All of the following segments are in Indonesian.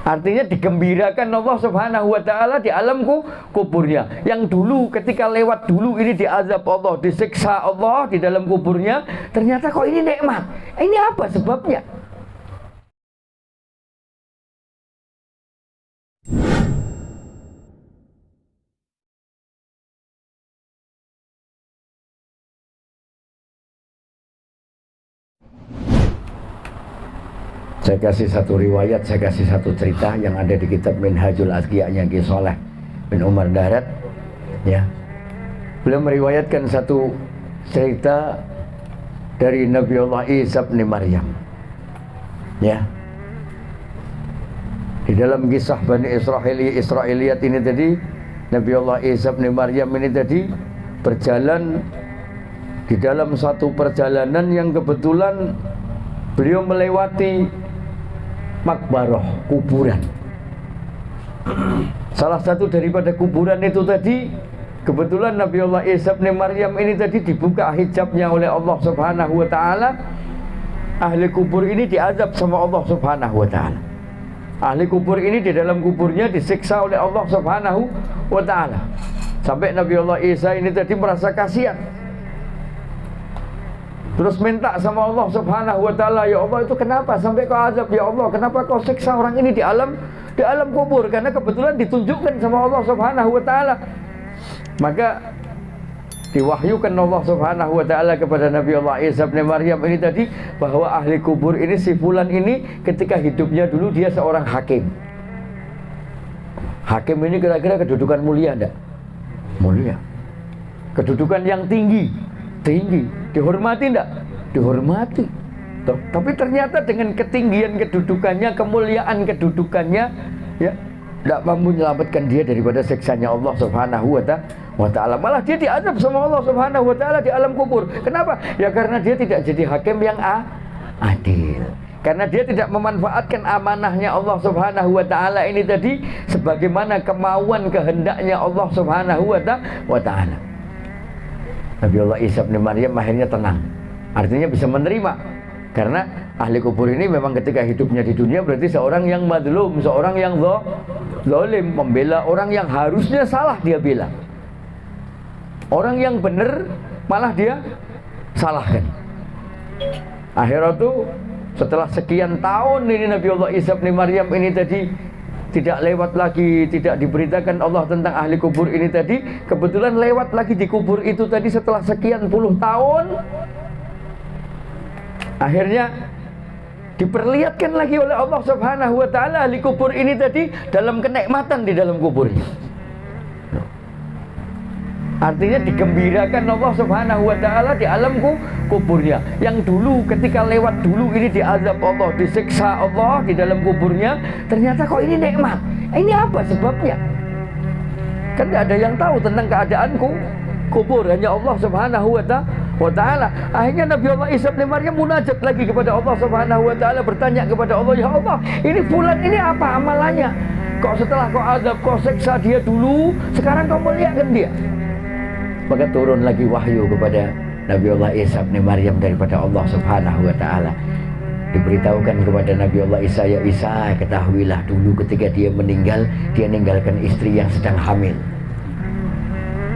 Artinya digembirakan Allah Subhanahu wa taala di alam kuburnya. Yang dulu ketika lewat dulu ini diazab Allah, disiksa Allah di dalam kuburnya, ternyata kok ini nikmat. Ini apa sebabnya? Saya kasih satu riwayat, saya kasih satu cerita yang ada di kitab Minhajul Azkiyahnya Ki Sholeh bin Umar Darat. Ya, beliau meriwayatkan satu cerita dari Nabi Allah Isa bin Maryam. Ya, di dalam kisah Bani Israiliyat ini tadi, Nabi Allah Isa bin Maryam ini tadi berjalan di dalam satu perjalanan yang kebetulan beliau melewati makbaroh, kuburan. Salah satu daripada kuburan itu tadi, kebetulan Nabi Allah Isa bin Maryam ini tadi dibuka hijabnya oleh Allah Subhanahu wa taala. Ahli kubur ini diazab sama Allah Subhanahu wa taala. Ahli kubur ini di dalam kuburnya disiksa oleh Allah Subhanahu wa taala. Sampai Nabi Allah Isa ini tadi merasa kasihan, terus minta sama Allah Subhanahu wa taala, ya Allah, itu kenapa sampai kau azab, ya Allah, kenapa kau siksa orang ini di alam kubur? Karena kebetulan ditunjukkan sama Allah Subhanahu wa taala. Maka diwahyukan Allah Subhanahu wa taala kepada Nabi Allah Isa bin Maryam ini tadi, bahwa ahli kubur ini, si fulan ini, ketika hidupnya dulu dia seorang hakim. Hakim ini kira-kira kedudukan mulia enggak? Mulia. Kedudukan yang tinggi. Dihormati enggak? Dihormati. Tapi ternyata dengan ketinggian kedudukannya, kemuliaan kedudukannya, ya, tidak mampu menyelamatkan dia daripada siksanya Allah Subhanahu wa taala. Malah dia diazab sama Allah Subhanahu wa taala di alam kubur. Kenapa? Ya karena dia tidak jadi hakim yang adil. Karena dia tidak memanfaatkan amanahnya Allah Subhanahu wa taala ini tadi sebagaimana kemauan kehendaknya Allah Subhanahu wa taala. Nabi Allah Isa bin Maryam akhirnya tenang, artinya bisa menerima, karena ahli kubur ini memang ketika hidupnya di dunia berarti seorang yang madlum, seorang yang zalim, membela orang yang harusnya salah dia bela, orang yang benar malah dia salahkan. Akhirnya tuh setelah sekian tahun ini Nabi Allah Isa bin Maryam ini tadi tidak lewat lagi, tidak diberitakan Allah tentang ahli kubur ini tadi. Kebetulan lewat lagi di kubur itu tadi setelah sekian puluh tahun. Akhirnya diperlihatkan lagi oleh Allah Subhanahu wa taala ahli kubur ini tadi dalam kenikmatan di dalam kuburnya. Artinya digembirakan Allah Subhanahu wa taala di alam kuburnya. Yang dulu ketika lewat dulu ini diazab Allah, disiksa Allah di dalam kuburnya, ternyata kok ini nikmat. Ini apa sebabnya? Kan tidak ada yang tahu tentang keadaan kubur, hanya Allah Subhanahu wa taala. Akhirnya Nabi Allah Isa bin Maryam munajat lagi kepada Allah Subhanahu wa taala, bertanya kepada Allah, ya Allah, ini fulan ini apa amalannya? Kok setelah kau azab, kau siksa dia dulu, sekarang kau muliakan dia? Maka turun lagi wahyu kepada Nabi Allah Isa bin Maryam daripada Allah Subhanahu wa taala. Diberitahukan kepada Nabi Allah Isa, ya Isa, ketahuilah dulu ketika dia meninggal, dia meninggalkan istri yang sedang hamil.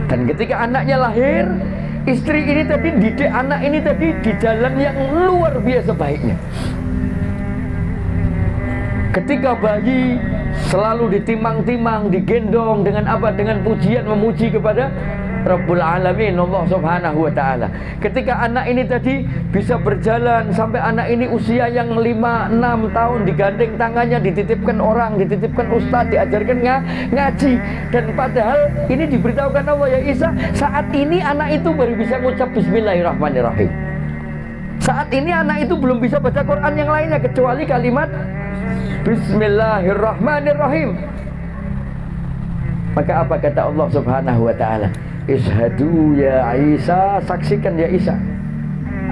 Dan ketika anaknya lahir, istri ini tadi didik anak ini tadi di jalan yang luar biasa baiknya. Ketika bayi selalu ditimang-timang, digendong dengan apa? Dengan pujian memuji kepada Rabbul Alamin, Allah Subhanahu wa taala. Ketika anak ini tadi bisa berjalan sampai anak ini usia yang 5-6 tahun, digandeng tangannya, dititipkan orang, dititipkan ustadz, diajarkan ngaji. Dan padahal ini diberitahukan Allah, ya Isa, saat ini anak itu baru bisa mengucap Bismillahirrahmanirrahim. Saat ini anak itu belum bisa baca Quran yang lainnya kecuali kalimat Bismillahirrahmanirrahim. Maka apa kata Allah Subhanahu wa taala? Ishadu ya Isa, saksikan ya Isa,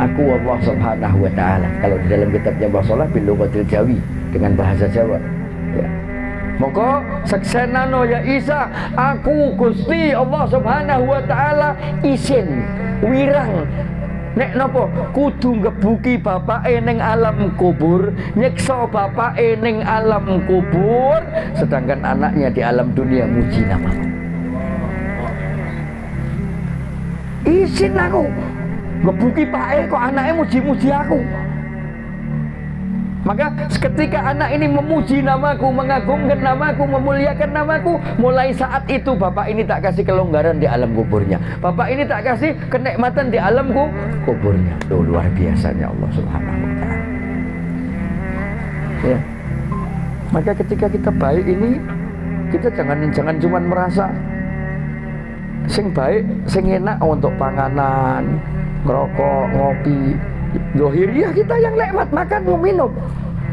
aku Allah Subhanahu wa taala. Kalau di dalam kitabnya Basalah bil lughatil Jawi, dengan bahasa Jawa, ya. Maka saksenano ya Isa, aku Gusti Allah Subhanahu wa taala isin wirang Nek nopo kudu ngebuki bapake ning alam kubur, nyekso bapake ning alam kubur, sedangkan anaknya di alam dunia muji namaku. Isin aku ngebuki pake kok anaknya muji-muji aku. Maka ketika anak ini memuji namaku, mengagungkan namaku, memuliakan namaku, mulai saat itu bapak ini tak kasih kelonggaran di alam kuburnya. Bapak ini tak kasih kenikmatan di alam kuburnya. Loh, luar biasanya Allah Subhanahu wa ta'ala. Ya. Maka ketika kita baik ini, kita jangan cuma merasa sing baik, sing enak untuk panganan, ngerokok, ngopi. Dohiriah kita yang nikmat makan mau minum.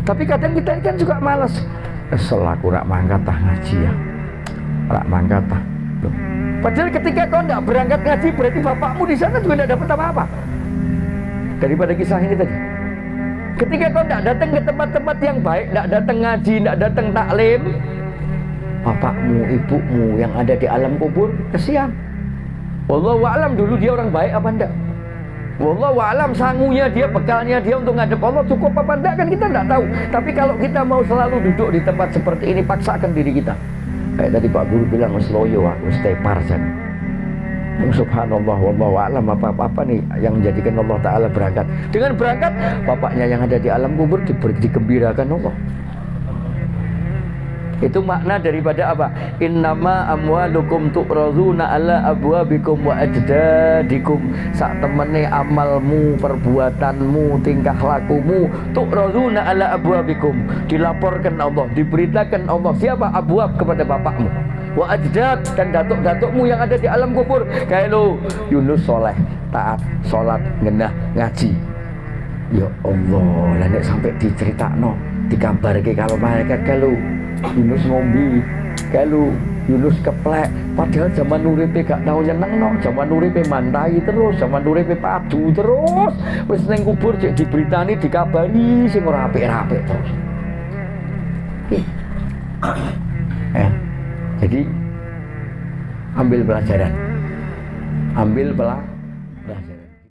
Tapi kadang kita kan juga malas. Selaku rak mangkat tah ngaji ya. Rak mangkat tah. Padahal ketika kau tidak berangkat ngaji, berarti bapakmu di sana juga tidak dapat apa-apa. Daripada kisah ini tadi. Ketika kau tidak datang ke tempat-tempat yang baik, tidak datang ngaji, tidak datang taklim, bapakmu, ibumu yang ada di alam kubur kesian. Wallahu a'lam dulu dia orang baik apa enggak. Wallahu a'lam sangunya dia, bekalnya dia untuk ngadep Allah cukup apa enggak kan kita enggak tahu. Tapi kalau kita mau selalu duduk di tempat seperti ini, paksakan diri kita. Kayak tadi Pak Guru bilang, sloyo aku stay parjan. Subhanallah, wallahu a'lam apa nih yang menjadikan Allah Ta'ala berangkat. Dengan berangkat, bapaknya yang ada di alam kubur digembirakan Allah. Itu makna daripada apa? Innama amwalukum tu'raduna ala abwabikum wa ajdadikum. Sak temene amalmu, perbuatanmu, tingkah lakumu tu'raduna ala abwabikum, dilaporkan Allah, diberitakan Allah. Siapa? Abwab, kepada bapakmu. Wa ajdad, dan datuk-datukmu yang ada di alam kubur. Kayak lo Yunus soleh, taat, sholat, ngenah, ngaji. Ya Allah, lah nek sampai diceritakno, dikabarke kalau malaikat kalau Yunus ngombe, kalau Yunus keplek, padahal zaman uripe gak tau nyenengno, zaman uripe mantai terus, zaman uripe padu terus, wis ning kubur cek diberitani, dikabari sing ora apik-apik terus. Jadi ambil pelajaran, ambil pelajaran.